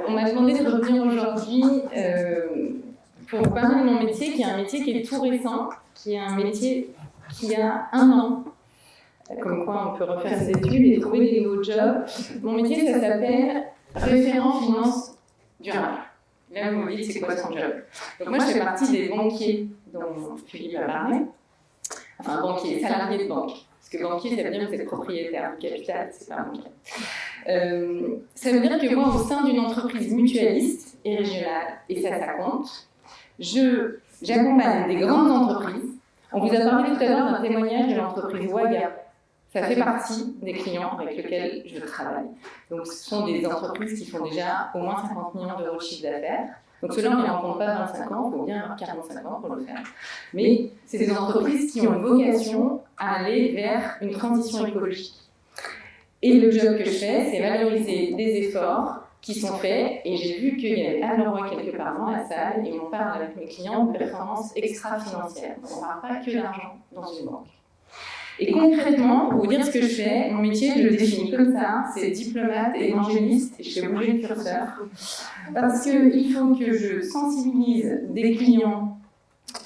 On m'a demandé de revenir aujourd'hui pour vous parler de mon métier, qui est un métier qui est tout récent, qui est un métier qui a 1 an. Comme quoi on peut refaire ses études et trouver des nouveaux jobs. Mon métier, ça s'appelle référent finance durable. Là, vous me dites, c'est quoi son job? Donc moi, je fais partie des banquiers dont Philippe a parlé. Enfin, banquier, salarié de banque. Parce que banquier, ça veut dire que vous êtes propriétaire du capital, c'est pas banquier. Ça veut dire que moi, au sein d'une entreprise mutualiste et régionale, et ça compte, j'accompagne des grandes entreprises. On vous a parlé tout à l'heure d'un témoignage de l'entreprise Waga. Ça fait partie des clients avec lesquels je travaille. Donc, ce sont des entreprises qui font déjà au moins 50 millions d'euros de chiffre d'affaires. Donc, ceux-là, on ne les rencontre pas à 25 ans, il faut bien 45 ans pour le faire. Mais c'est des entreprises qui ont une vocation à aller vers une transition écologique. Et le job que je fais, c'est valoriser des efforts qui sont faits. Et j'ai vu qu'il y avait Anne Leroy quelque part dans la salle, et on parle avec mes clients de performances extra-financières. On ne parle pas que d'argent dans une banque. Et concrètement, pour vous dire ce que je fais, mon métier, je le définis comme ça, c'est diplomate et évangéliste, et je fais bouger le curseur, parce qu'il faut que je sensibilise des clients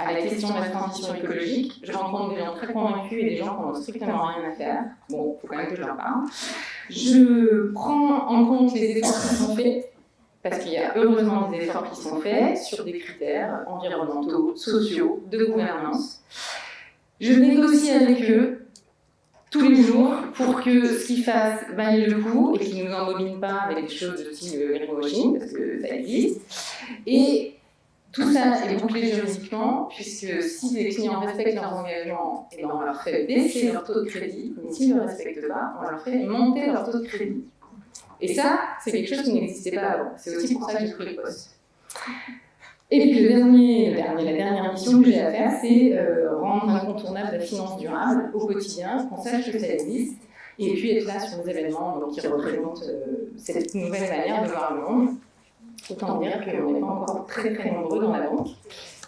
à la question de la transition écologique. Je rencontre des gens très convaincus et des gens qui n'ont strictement rien à faire. Bon, il faut quand même que je leur parle. Je prends en compte les efforts qui sont faits, parce qu'il y a heureusement des efforts qui sont faits sur des critères environnementaux, sociaux, de gouvernance. Je négocie avec eux tous les jours pour que ce qu'ils fassent vaille le coup et qu'ils ne nous embobinent pas avec des choses de style greenwashing, parce que ça existe. Et tout ça est bouclé juridiquement, puisque si les clients respectent leurs engagements, et ben on leur fait baisser leur taux de crédit, mais s'ils ne le respectent pas, on leur fait monter leur taux de crédit. Et ça, c'est quelque chose qui n'existait pas avant. C'est aussi pour ça que j'ai pris le poste. Et puis la dernière mission que j'ai à faire, c'est rendre incontournable la finance durable au quotidien, qu'on sache que ça existe, et puis être là sur des événements donc, qui représentent cette nouvelle manière de voir le monde. Autant dire qu'on n'est pas encore très très nombreux dans la banque,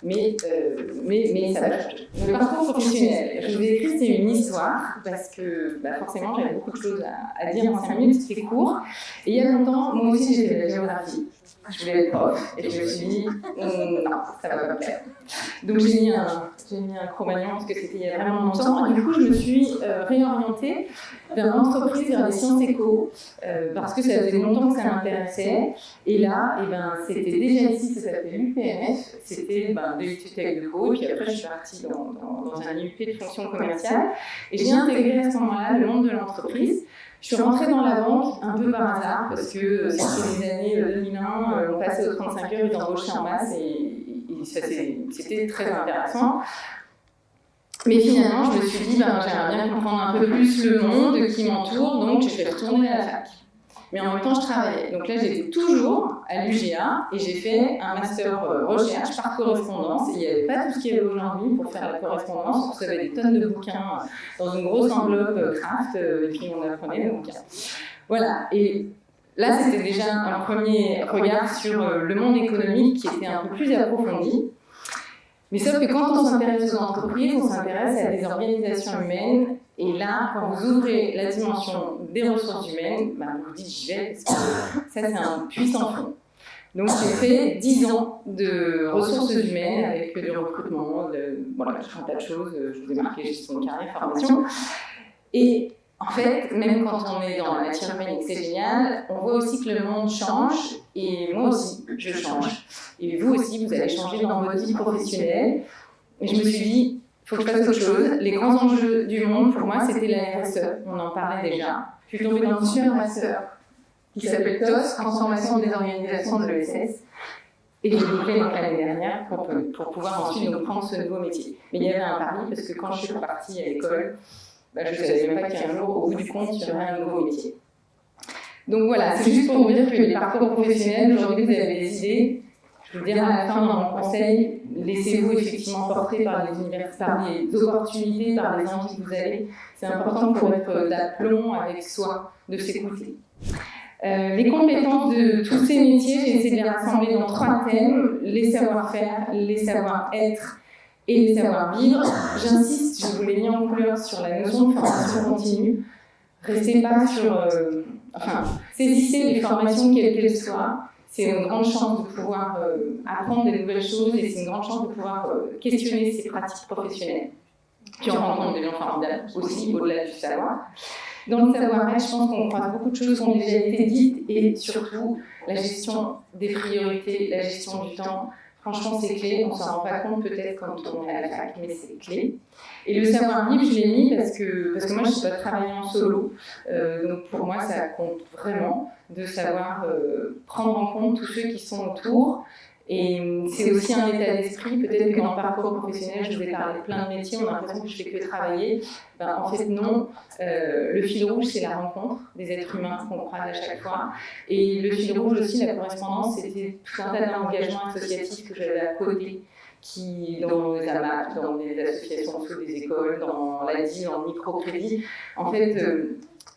mais ça va changer. Le parcours professionnel, je vous ai écrit, c'est une histoire, parce que forcément j'avais beaucoup de choses à dire en 5 minutes, c'était court. Et il y a longtemps, moi aussi j'ai fait de la géographie. Je voulais être prof, et je me suis dit, non, ça va pas me plaire. Donc j'ai mis un Cro-Magnon, parce que c'était il y a vraiment longtemps, et du coup je me suis réorientée vers l'entreprise, vers les sciences éco, parce que ça faisait longtemps que ça m'intéressait. Et là, c'était déjà ici, ça s'appelait l'UPMF, c'était des études tech de co, et puis après je suis partie dans un UP de fonction commerciale, et j'ai intégré à ce moment-là le monde de l'entreprise. Je suis rentrée dans la banque un peu par hasard, parce que c'était les années 2001, on passait aux 35 heures, ils embauchaient en masse, et c'était très intéressant. Mais finalement, je me suis dit, j'aimerais bien comprendre un peu plus le monde qui m'entoure, donc je vais retourner à la fac. Mais en même temps, je travaillais. Donc là, j'étais toujours à l'UGA et j'ai fait un master recherche par correspondance. Il n'y avait pas tout ce qu'il y avait aujourd'hui pour faire la correspondance. On recevait des tonnes de bouquins dans une grosse enveloppe craft et puis on apprenait les bouquins. Voilà. Et là, c'était déjà un premier regard sur le monde économique qui était un peu plus approfondi. Mais sauf que quand on s'intéresse aux entreprises, on s'intéresse à des organisations humaines. Et là, quand vous ouvrez la dimension des ressources humaines, vous dites j'y vais, parce que ça c'est un puissant fond. Donc j'ai fait 10 ans de ressources humaines avec du recrutement, voilà, tout un tas de choses, je vous ai marqué gestion de carrière, formation. Et en fait, même quand on est dans la matière humaine et que c'est génial, on voit aussi que le monde change, et moi aussi, je change. Et vous aussi, vous allez changer dans votre vie professionnelle. Et je me suis dit, il faut que je fasse autre chose. Les grands enjeux du monde, pour moi, c'était la RSE. On en parlait déjà. Je suis tombée dans une super master qui s'appelle TOS, Transformation des organisations de l'ESS. Et j'ai bouclé l'année dernière pour pouvoir ensuite prendre ce nouveau métier. Mais il y avait un pari, parce que quand je suis repartie à l'école, je ne savais même pas qu'un jour, au bout du compte, il y aurait un nouveau métier. Donc voilà, c'est juste pour vous dire que les parcours professionnels, aujourd'hui, vous avez des idées. Je vous dirai à la fin dans mon conseil, laissez-vous effectivement porter par les opportunités, par les envies que vous avez. C'est important pour être d'aplomb avec soi, de s'écouter. Les compétences de tous ces métiers, j'ai essayé de les rassembler dans 3 thèmes, les savoir-faire, les savoir-être et les savoir-vivre. J'insiste, je vous l'ai mis en couleur sur la notion de formation continue. Restez pas sur... saisissez les formations quelles qu'elles soient. c'est une grande chance de pouvoir apprendre des nouvelles choses et c'est une grande chance de pouvoir questionner ses pratiques professionnelles. Puis on rencontre des gens formidables aussi, au-delà du savoir. Dans le savoir-être, je pense qu'on croise beaucoup de choses qui ont déjà été dites et surtout la gestion des priorités, la gestion du temps. Franchement, c'est clé. On ne s'en rend pas compte peut-être quand on est à la fac, mais c'est clé. Et le savoir-vivre, je l'ai mis parce que moi, je ne sais pas travailler en solo. Donc pour moi, ça compte vraiment de savoir prendre en compte tous ceux qui sont autour. Et c'est aussi un état d'esprit. Peut-être que dans le parcours professionnel, je vous ai parlé de plein de métiers, on a l'impression que je ne fais que travailler. Ben, en fait, non. Le fil rouge, c'est la rencontre des êtres humains qu'on croise à chaque fois. Et le fil rouge aussi, la correspondance, c'était tout un tas d'engagements associatifs que j'avais à côté, qui, dans les AMAP, dans des associations sous des écoles, dans l'ADI, dans le microcrédit, en fait,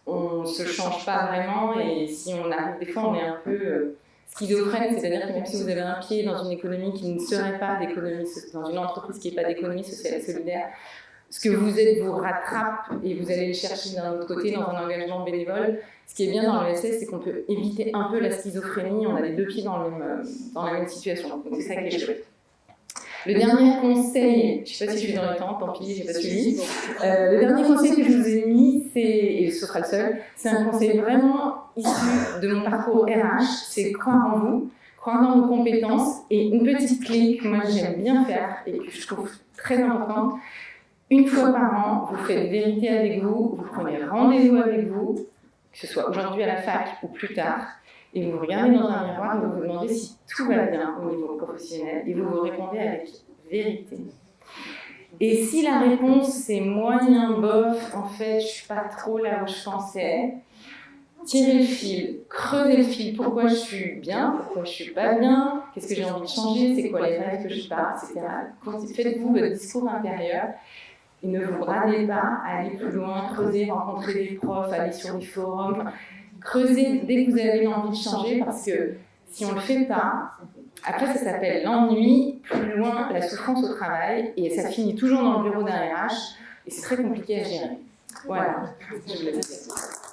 on ne se change pas vraiment. Et si on arrive, des fois, on est un peu schizophrène, c'est-à-dire que même si vous avez un pied dans une économie qui ne serait pas d'économie, dans une entreprise qui n'est pas d'économie sociale et solidaire, ce que vous êtes vous rattrape et vous allez le chercher d'un autre côté dans un engagement bénévole. Ce qui est bien dans l'ESS, c'est qu'on peut éviter un peu la schizophrénie, on a les deux pieds dans la même situation, donc c'est ça qui est chouette. Le dernier conseil, je ne sais pas si je suis dans le temps, tant pis, je n'ai pas suivi. Le dernier conseil que je vous ai mis, et ce sera le seul, c'est un conseil vraiment issu de mon parcours RH, c'est croire en vous, croire dans vos compétences, et une petite clé que moi j'aime bien faire et que je trouve très importante. Une fois par an, vous faites vérité avec vous, vous prenez rendez-vous avec vous, que ce soit aujourd'hui à la fac ou plus tard, et vous vous regardez dans un miroir et vous vous demandez si tout va bien au niveau professionnel, et vous vous répondez avec vérité. Et si la réponse c'est moyen, bof, en fait je ne suis pas trop là où je pensais, tirez le fil, creusez le fil, pourquoi je suis bien, pourquoi je ne suis pas bien, qu'est-ce que j'ai envie de changer, c'est quoi les rêves que je pars, etc. Faites-vous votre discours intérieur. Et ne vous bradez pas à aller plus loin, creuser, rencontrer des profs, aller sur des forums. Creusez dès que vous avez envie de changer, parce que si on ne le fait pas, après ça s'appelle l'ennui, plus loin la souffrance au travail, et ça finit toujours dans le bureau d'un RH, et c'est très compliqué à gérer. Voilà, je vous laisse.